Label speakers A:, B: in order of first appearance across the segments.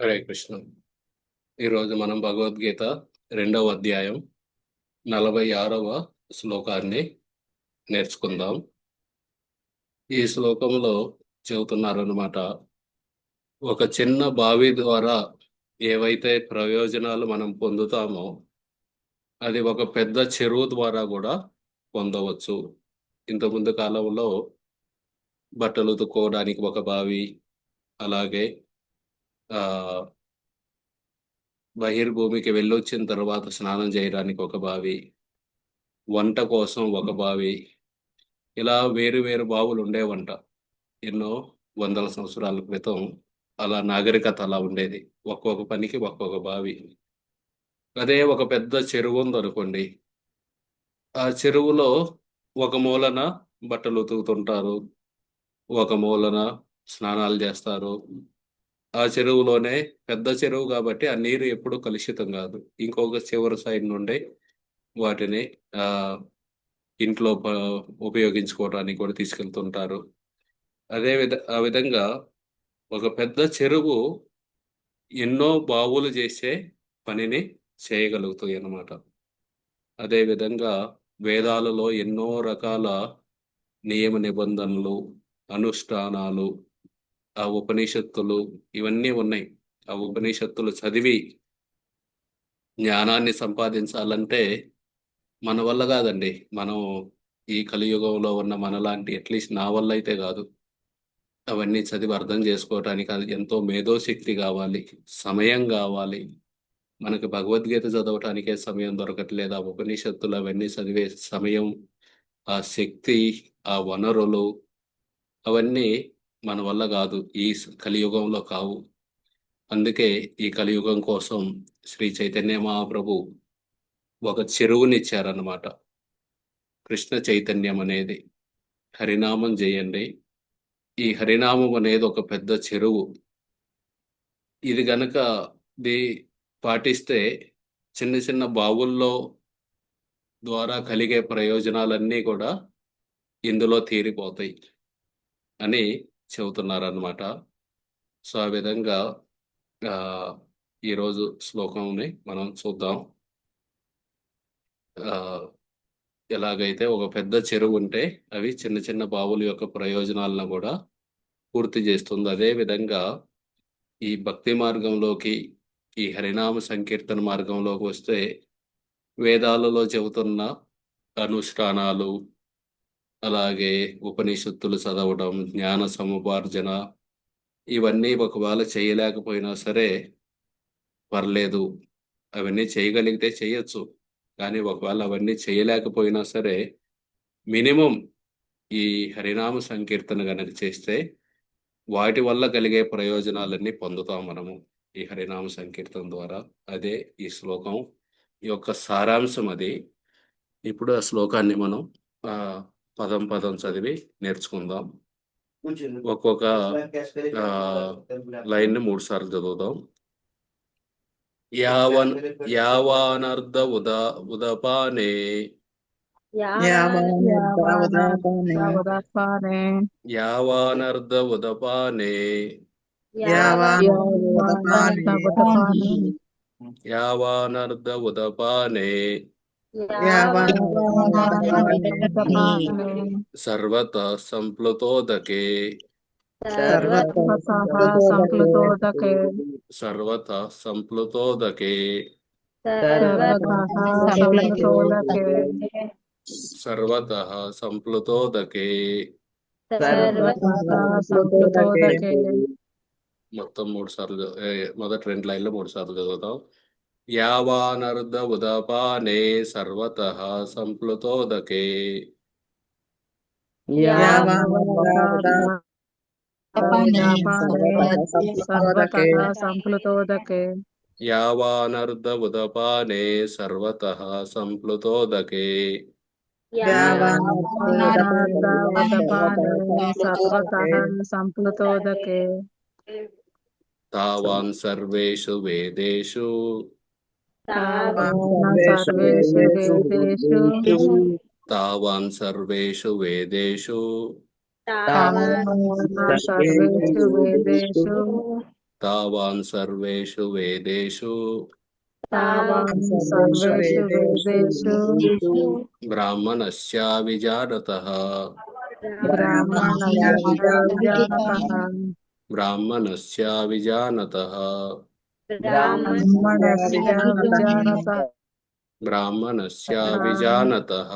A: హరే కృష్ణ. ఈరోజు మనం భగవద్గీత 2వ అధ్యాయం 46వ శ్లోకాన్ని నేర్చుకుందాం. ఈ శ్లోకంలో చెబుతున్నారన్నమాట, ఒక చిన్న బావి ద్వారా ఏవైతే ప్రయోజనాలు మనం పొందుతామో అది ఒక పెద్ద చెరువు ద్వారా కూడా పొందవచ్చు. ఇంతకుముందు కాలంలో బట్టలు ఉతుక్కోవడానికి ఒక బావి, అలాగే ఆ బహిర్భూమికి వెళ్ళొచ్చిన తర్వాత స్నానం చేయడానికి ఒక బావి, వంట కోసం ఒక బావి, ఇలా వేరు వేరు బావులు ఉండేవంట. ఎన్నో వందల సంవత్సరాల క్రితం అలా నాగరికత అలా ఉండేది. ఒక్కొక్క పనికి ఒక్కొక్క బావి. అదే ఒక పెద్ద చెరువు ఉందనుకోండి, ఆ చెరువులో ఒక మూలన బట్టలు ఉతుకుతుంటారు, ఒక మూలన స్నానాలు చేస్తారు. ఆ చెరువులోనే, పెద్ద చెరువు కాబట్టి ఆ నీరు ఎప్పుడూ కలుషితం కాదు. ఇంకొక చివరి సైడ్ నుండి వాటిని ఆ ఇంట్లో ఉపయోగించుకోవడానికి కూడా తీసుకెళ్తుంటారు. ఆ విధంగా ఒక పెద్ద చెరువు ఎన్నో బావులు చేసే పనిని చేయగలుగుతాయి అన్నమాట. అదేవిధంగా వేదాలలో ఎన్నో రకాల నియమ నిబంధనలు, అనుష్ఠానాలు, ఆ ఉపనిషత్తులు ఇవన్నీ ఉన్నాయి. ఆ ఉపనిషత్తులు చదివి జ్ఞానాన్ని సంపాదించాలంటే మన వల్ల కాదండి. మనం ఈ కలియుగంలో ఉన్న మనలాంటి, అట్లీస్ట్ నా వల్ల అయితే కాదు. అవన్నీ చదివి అర్థం చేసుకోవటానికి అది ఎంతో మేధోశక్తి కావాలి, సమయం కావాలి. మనకి భగవద్గీత చదవటానికే సమయం దొరకట్లేదు. ఆ ఉపనిషత్తులు అవన్నీ చదివే సమయం, ఆ శక్తి, ఆ వనరులు అవన్నీ మన వల్ల కాదు. ఈ కలియుగంలో కావు. అందుకే ఈ కలియుగం కోసం శ్రీ చైతన్య మహాప్రభు ఒక చెరువునిచ్చారన్నమాట. కృష్ణ చైతన్యం అనేది. హరినామం చేయండి. ఈ హరినామం అనేది ఒక పెద్ద చెరువు. ఇది గనక ది పాటిస్తే చిన్న చిన్న బావుల్లో ద్వారా కలిగే ప్రయోజనాలన్నీ కూడా ఇందులో తీరిపోతాయి అని చెబుతున్నారన్నమాట. సో ఆ విధంగా ఆ, ఈరోజు శ్లోకంని మనం చూద్దాం. ఆ, ఎలాగైతే ఒక పెద్ద చెరువు ఉంటే అవి చిన్న చిన్న బావుల యొక్క ప్రయోజనాలను కూడా పూర్తి చేస్తుంది. అదే విధంగా ఈ భక్తి మార్గంలోకి, ఈ హరినామ సంకీర్తన మార్గంలోకి వస్తే వేదాలలో చెబుతున్న అనుష్ఠానాలు, అలాగే ఉపనిషత్తులు చదవడం, జ్ఞాన సముపార్జన, ఇవన్నీ ఒకవేళ చేయలేకపోయినా సరే పర్లేదు. అవన్నీ చేయగలిగితే చేయొచ్చు. కానీ ఒకవేళ అవన్నీ చేయలేకపోయినా సరే మినిమం ఈ హరినామ సంకీర్తన గనక చేస్తే వాటి వల్ల కలిగే ప్రయోజనాలన్నీ పొందుతాం మనము ఈ హరినామ సంకీర్తన ద్వారా. అదే ఈ శ్లోకం యొక్క సారాంశం అది. ఇప్పుడు ఆ శ్లోకాన్ని మనం ఆ పదం పదం చదివి నేర్చుకుందాం. ఒక్కొక్క లైన్ని 3 సార్లు చదువుదాం. యావానర్ధ ఉదపానే
B: యావానర్ధ
A: యావానర్ధ ఉదపానే యావానర్ధ ఉదపానే సర్వతః సంప్లుతోదకే సర్వతః సంప్లుతోదకే సర్వతః సంప్లుతోదకే. మొత్తం 3 సార్లు, మొదటి 2 లైన్లు 3 సార్లు చదువుతాం. యావానర్ధ ఉదపానే సర్వతః సంప్లుతోదకే. యావానర్ధ ఉదపానే సర్వతః సంప్లుతోదకే. తావాన్ సర్వేషు వేదేషు తావాన్ సర్వేషు వేదేషు తావాన్ సర్వేషు వేదేషు
B: तावान्
C: सर्वेषु
B: सर्वेषु
C: वेदेषु
B: वेदेषु
A: బ్రాహ్మణస్య విజానతః
B: ब्राह्मणस्य
C: ब्राह्मणस्य
B: विजानतः
A: బ్రాహ్మణస్య విజానతః
B: ब्राह्मणस्य विजानतः
A: బ్రాహ్మణస్య విజానతః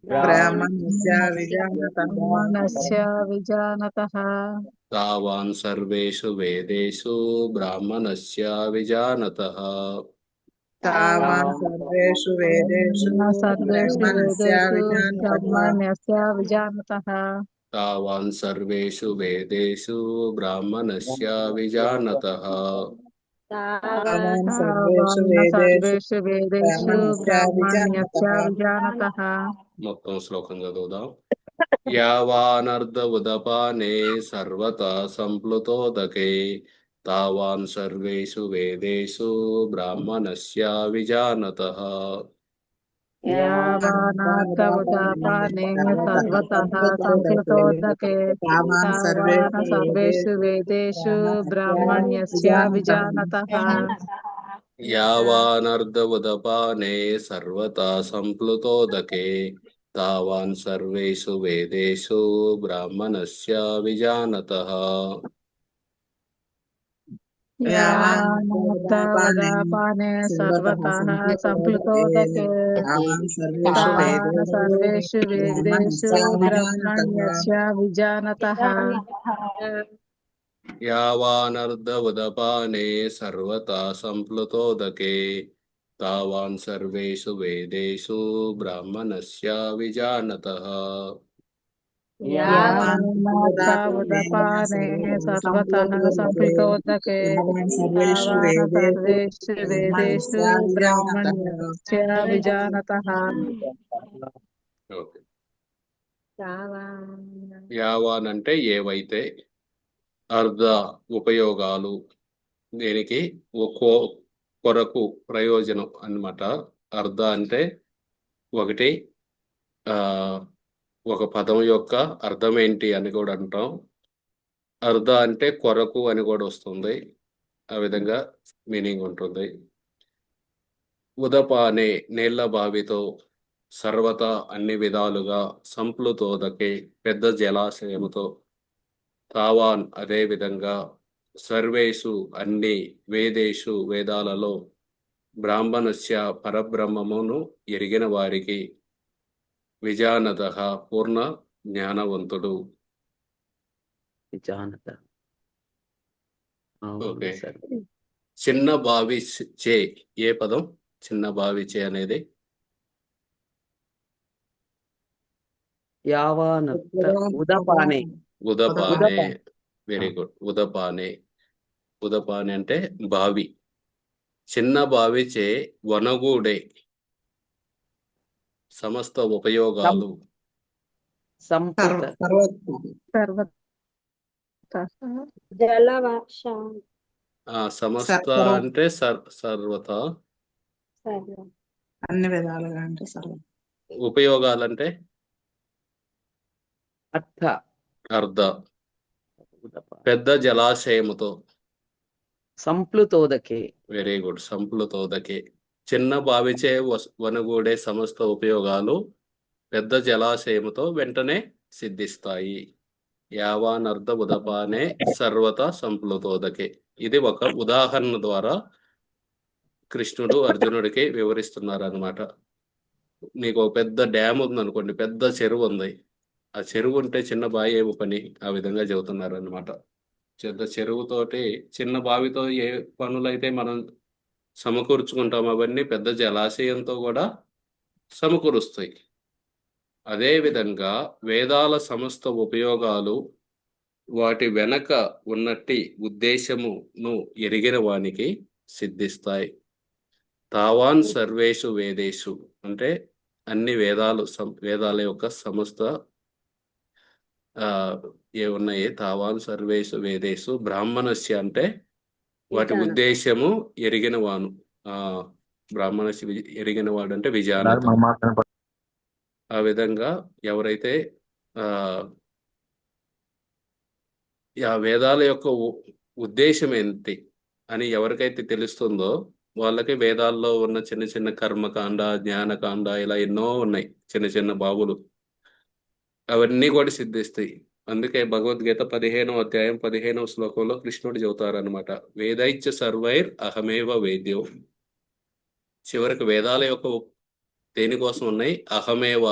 C: ब्राह्मणस्य विजानतः
B: ब्राह्मणस्य विजानतः
A: तावान् सर्वेषु वेदेषु ब्राह्मणस्य विजानतः
C: तावान् सर्वेषु वेदेषु
B: सर्वेषु
C: ब्राह्मणस्य
B: वेदेषु
C: विजानतः
B: ब्राह्मणस्य विजानतः
A: तावान् सर्वेषु वेदेषु ब्राह्मणस्य विजानतः
C: तावान् सर्वेषु
B: तावान्
C: वेदेषु
B: सर्वेषु वेदेषु
C: ब्राह्मणस्य
B: ब्राह्मण्यस्य
C: विजानतः
B: विजानतः
A: మొత్తం శ్లోకం చదువుదాం. యావానర్ధ సర్వతా సంప్లుతోదకే తావాన్ సర్వేషు వేదేషు బ్రాహ్మణస్య విజానతః
B: यावानार्थवदापाने सर्वतः संस्कृतोदके
C: तावान्
B: तावान् सर्वेषु वेदेषु ब्राह्मण्यस्य विजानतः
A: యావానర్ధ సర్వతా సంప్లుతోదకే తావాన్ సర్వేషు వేదేషు బ్రాహ్మణస్య విజానతః
B: यावानार्थवदापाने सर्वतः संस्कृतोदके तावान् सर्वेषु वेदेषु ब्राह्मण्यस्य विजानतः
A: యావానర్ధ సర్వతా సంప్లుతోదకే తావాన్ సర్వేషు వేదేషు బ్రాహ్మణస్య విజానతః
B: यावानार्थवदापाने सर्वतः संस्कृतोदके तावान् सर्वेषु वेदेषु ब्राह्मण्यस्य विजानतः
A: ఓకే. యావాన్ అంటే ఏవైతే, అర్ధ ఉపయోగాలు, దీనికి ఒక్కో కొరకు ప్రయోజనం అన్నమాట. అర్ధ అంటే ఒకటి ఒక పదం యొక్క అర్థం ఏంటి అని కూడా అంటాం. అర్ధ అంటే కొరకు అని కూడా వస్తుంది, ఆ విధంగా మీనింగ్ ఉంటుంది. ఉదపానే నీళ్ల బావితో, సర్వతా అన్ని విధాలుగా, సంప్లుతోదకే పెద్ద జలాశయముతో, తావాన్ అదే విధంగా, సర్వేషు అన్ని, వేదేషు వేదాలలో, బ్రాహ్మణస్య పరబ్రహ్మమును ఎరిగిన వారికి, విజానతః పూర్ణ జ్ఞానవంతుడు.
D: విజానత.
A: ఓకే. చిన్న బావి చే ఏ పదం? చిన్న బావి చే అనేది
D: యావానర్థ ఉదపానే.
A: ఉదపానే. Very good. ఉదపానే. ఉదపానే అంటే బావి. చిన్న బావి చే వనగూడే సమస్త ఉపయోగాలు.
D: సంపద.
B: జలవర్ష
A: సమస్త అంటే సర్వత.
C: అన్ని విధాలుగా అంటే సర్వ.
A: ఉపయోగాలంటే
D: అర్థ.
A: అర్ధ. పెద్ద జలాశయముతో.
D: సంప్లుతోదకే.
A: Very good. సంప్లుతోదకే. చిన్న బావిచే వనగూడే సమస్త ఉపయోగాలు పెద్ద జలాశయముతో వెంటనే సిద్ధిస్తాయి. యావానర్ధ ఉదపానే సర్వత సంప్లుతోదకే. ఇది ఒక ఉదాహరణ ద్వారా కృష్ణుడు అర్జునుడికి వివరిస్తున్నారు అన్నమాట. నీకు ఒక పెద్ద డ్యామ్ ఉంది అనుకోండి, పెద్ద చెరువు ఉంది. ఆ చెరువు ఉంటే చిన్న బావి ఏమి పని, ఆ విధంగా చెబుతున్నారు అన్నమాట. పెద్ద చెరువుతోటి చిన్న బావితో ఏ పనులైతే మనం సమకూర్చుకుంటాం, అవన్నీ పెద్ద జలాశయంతో కూడా సమకూరుస్తాయి. అదేవిధంగా వేదాల సమస్త ఉపయోగాలు వాటి వెనక ఉన్నట్టి ఉద్దేశమును ఎరిగిన వానికి సిద్ధిస్తాయి. తావాన్ సర్వేషు వేదేషు అంటే అన్ని వేదాల యొక్క సమస్త ఏమున్నాయి, తావాన్ సర్వేషు వేదేషు. బ్రాహ్మణస్య అంటే వాటి ఉద్దేశము ఎరిగిన వాను. బ్రాహ్మణస్య ఎరిగిన వాడు అంటే విజానత. ఆ విధంగా ఎవరైతే ఆ వేదాల యొక్క ఉద్దేశం ఏంటి అని ఎవరికైతే తెలుస్తుందో వాళ్ళకి వేదాల్లో ఉన్న చిన్న చిన్న కర్మకాండ, జ్ఞానకాండ ఇలా ఎన్నో ఉన్నాయి. చిన్న చిన్న బావులు. అవన్నీ కూడా సిద్ధిస్తాయి. అందుకే భగవద్గీత 15వ అధ్యాయం 15వ శ్లోకంలో కృష్ణుడు చెబుతారనమాట. వేదైచ్చ సర్వైర్ అహమేవ వేద్యో. చివరికి వేదాల యొక్క దేనికోసం ఉన్నాయి? అహమేవ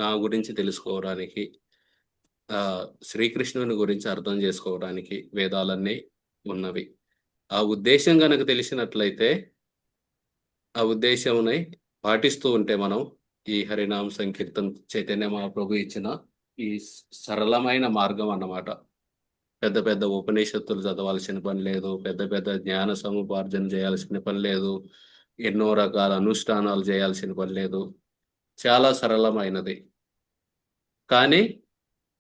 A: నా గురించి తెలుసుకోవడానికి, శ్రీకృష్ణుని గురించి అర్థం చేసుకోవడానికి వేదాలన్నీ ఉన్నవి. ఆ ఉద్దేశం గనక తెలిసినట్లయితే ఆ ఉద్దేశంని పాటిస్తూ ఉంటే మనం ఈ హరినామ సంకీర్తన చైతన్య మహాప్రభు ఇచ్చిన ఈ సరళమైన మార్గం అన్నమాట. పెద్ద పెద్ద ఉపనిషత్తులు చదవాల్సిన పని లేదు. పెద్ద పెద్ద జ్ఞాన సముపార్జన చేయాల్సిన పని లేదు. ఎన్నో రకాల అనుష్ఠానాలు చేయాల్సిన పని లేదు. చాలా సరళమైనది. కానీ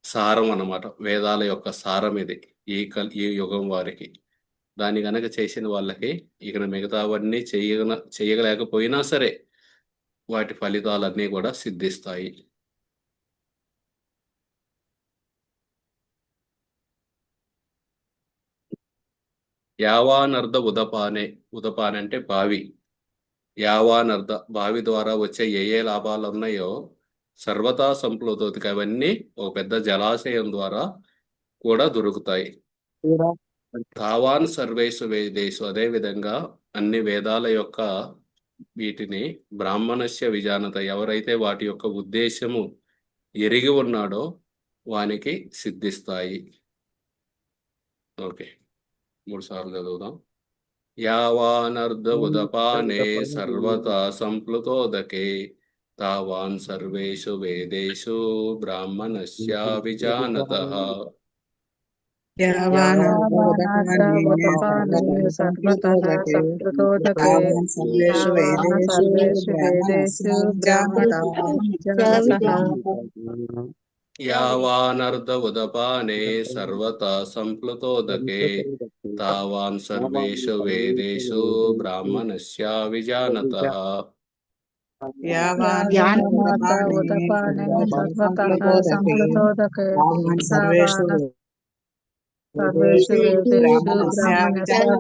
A: సారం అన్నమాట. వేదాల యొక్క సారం ఇది ఈ యుగం వారికి. దాన్ని గనక చేసిన వాళ్ళకి ఇక మిగతావన్నీ చేయలేకపోయినా సరే వాటి ఫలితాలన్నీ కూడా సిద్ధిస్తాయి. యావానర్ధ ఉదపానే. ఉదపానే అంటే బావి. యావానర్ధ బావి ద్వారా వచ్చే ఏ లాభాలు ఉన్నాయో సర్వతా సంప్లుతోతికి అవన్నీ ఒక పెద్ద జలాశయం ద్వారా కూడా దొరుకుతాయి. తావాన్ సర్వేషు వేదేషు. అదే విధంగా అన్ని వేదాల యొక్క వీటిని బ్రాహ్మణస్య విజానత. ఎవరైతే వాటి యొక్క ఉద్దేశము ఎరిగి ఉన్నాడో వానికి సిద్ధిస్తాయి. ఓకే, 3 సార్లు చదువుదాం. యావానర్ధ ఉదపానే సర్వతా సంప్లుతోదకే తావాన్ సర్వేషు వేదేషు బ్రాహ్మణస్య విజానతః.
B: యావానర్ధ సర్వతః సంప్లుతోదకే
C: సర్వేషు
B: తావాన్
C: వేదేషు
B: సర్వేషు
C: బ్రాహ్మణస్య
B: వేదేషు
C: విజానతః.
A: యావానర్ధ ఉదపానే సర్వతా సంప్లుతోదకే తావాన్ సర్వేషు వేదేషు బ్రాహ్మణస్య విజానతః.
B: యావానర్ధ ఉదపానే సర్వతః సంప్లుతోదకే తావాన్ సర్వేషు వేదేషు బ్రాహ్మణస్య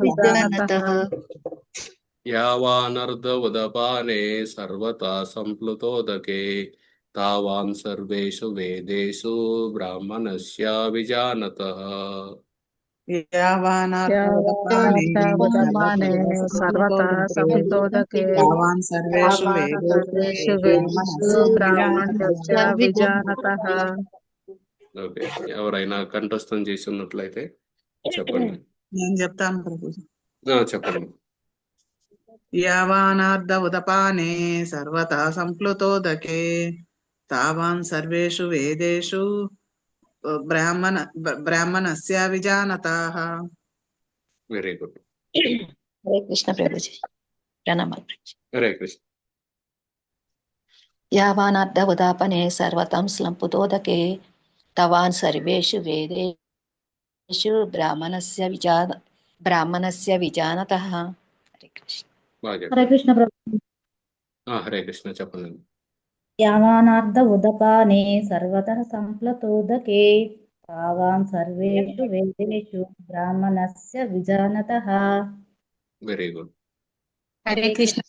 B: విజానతః.
A: యావానర్ధ ఉదపానే సర్వతా సంప్లుతోదకే తావాన్ సర్వేషు వేదేషు బ్రాహ్మణస్య విజానతః.
B: యావానర్ధ ఉదపానే సర్వతః సంప్లుతోదకే
C: తావాన్ సర్వేషు
B: సర్వేషు వేదేషు బ్రాహ్మణస్య విజానతః.
A: ఓకే, ఎవరైనా కంఠస్థం చేసి ఉన్నట్లయితే చెప్పండి.
C: నేను చెప్తాను ప్రభుజీ.
A: చెప్పండి.
C: యావానార్ధ ఉదపానే సర్వతా సంప్లుతోదకే తావాన్ సర్వేషు వేదేషు బ్రాహ్మణస్య విజానతః.
A: Very good.
E: హరే కృష్ణ ప్రభుజీ, ప్రణామాలు.
A: హరే కృష్ణ.
E: యావానర్ధ ఉదాపనే సర్వతం స్లంపుతోదకే తవాన్ సర్వేషు వేదేషు బ్రాహ్మణస్య విజానతః. హరే కృష్ణ.
F: హరే కృష్ణ ప్రభు.
A: హరే కృష్ణ, చెప్పండి.
F: యావానార్ధ ఉదపానే సర్వతః సంప్లుతోదకే తావాన్ సర్వేషు వేదేషు బ్రాహ్మణస్య విజానతః.
A: Very good.
E: హరే కృష్ణ.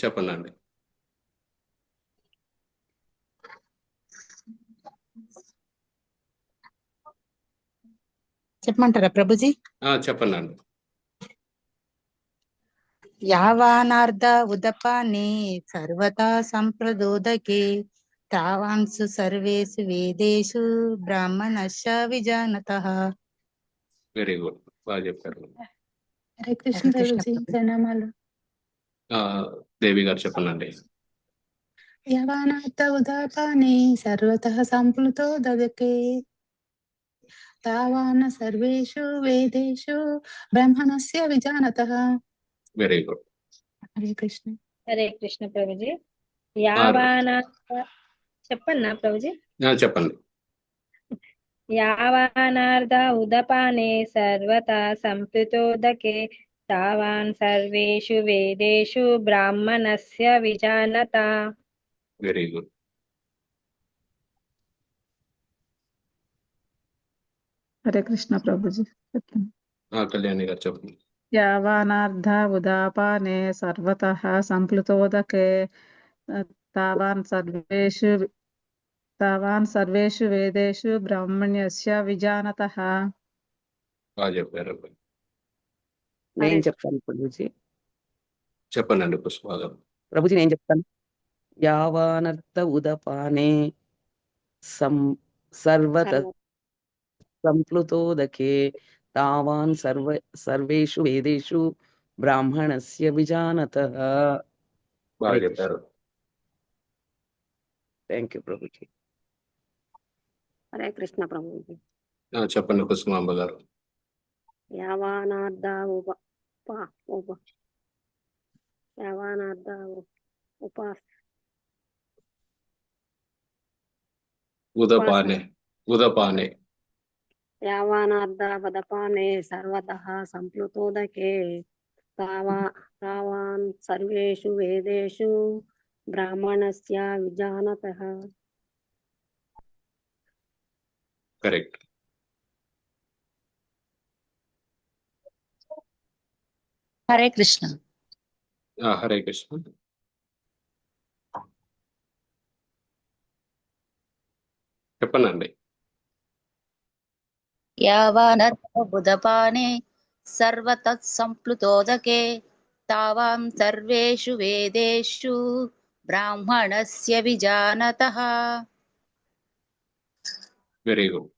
A: చెప్పండి.
G: చెప్పమంటారా ప్రభుజీ?
A: చెప్పండి.
G: యావానార్ధ ఉదపానే సర్వతా సంప్రదోదకే తావాన్సు సర్వేషు వేదేషు బ్రాహ్మణస్య విజానతః.
A: వెరీ గుడ్, బాగా చెప్పారు.
B: హరే కృష్ణ ప్రభుజీ, ప్రణామాలు.
A: దేవి గారు చెప్పండి.
B: యవానార్ధ ఉదాపానే సర్వతః సంప్లుతోదకే తావాన్ సర్వేషు వేదేషు బ్రాహ్మణస్య విజానతః.
A: Very good.
B: హరే కృష్ణ.
H: హరే కృష్ణ ప్రభుజీ. యావానార్ధ చెప్పన్నా ప్రభుజీ?
A: చెప్పండి.
H: యావానార్ధ ఉదపానే సర్వతా సంప్లుతోదకే తావాన్ సర్వేషు వేదేషు బ్రాహ్మణస్య విజానతః.
A: Very good.
I: హరే కృష్ణ ప్రభుజీ చెప్తాను.
A: కళ్యాణి గారు చెప్పండి.
I: యావానార్ధ ఉదాపానే సర్వతః సంప్లుతోదకే తావాన్ సర్వేషు వేదేషు బ్రాహ్మణ్యస్య విజానతః.
A: బాగా చెప్పారు.
D: నేను చెప్తాను ప్రభుజీ.
A: చెప్పండి పుష్ప గారు.
D: ప్రభుజీ నేను చెప్తాను. యావానర్థ ఉదపానే సర్వత సంప్లుతోదకే తావాన్ సర్వేషు వేదేషు బ్రాహ్మణస్య విజానతః.
A: బాగా చెప్పారు.
D: Thank you Prabhuji.
J: హరే కృష్ణ ప్రభుజీ.
A: చెప్పండి కుసుమాంబ గారు.
J: యావానార్ధ
A: ఉదపానే
J: యావానార్ధ ఉదపానే సర్వతః సంప్లుతోదకే తావాన్ సర్వేషు వేదేషు బ్రాహ్మణస్య విజానతః.
A: కరెక్ట్.
E: హరే కృష్ణ.
A: హరే కృష్ణ. చెప్పండి.
E: యావానర్థబుధపానే సర్వతః సంప్లుతోదకే తావాన్ సర్వేషు వేదేషు బ్రాహ్మణస్య విజానతః.
A: Very good.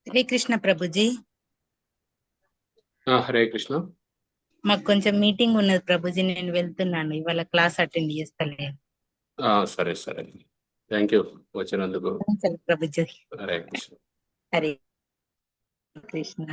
G: హరే కృష్ణ ప్రభుజీ.
A: హరే కృష్ణ.
G: మాకు కొంచెం మీటింగ్ ఉన్నది ప్రభుజీ, నేను వెళ్తున్నాను, ఇవాళ క్లాస్ అటెండ్ చేస్తాను.
A: సరే సరే. థ్యాంక్ యూ వచ్చినందుకు.
G: ప్రభుజీ.
A: హరే కృష్ణ.
G: హరే కృష్ణ.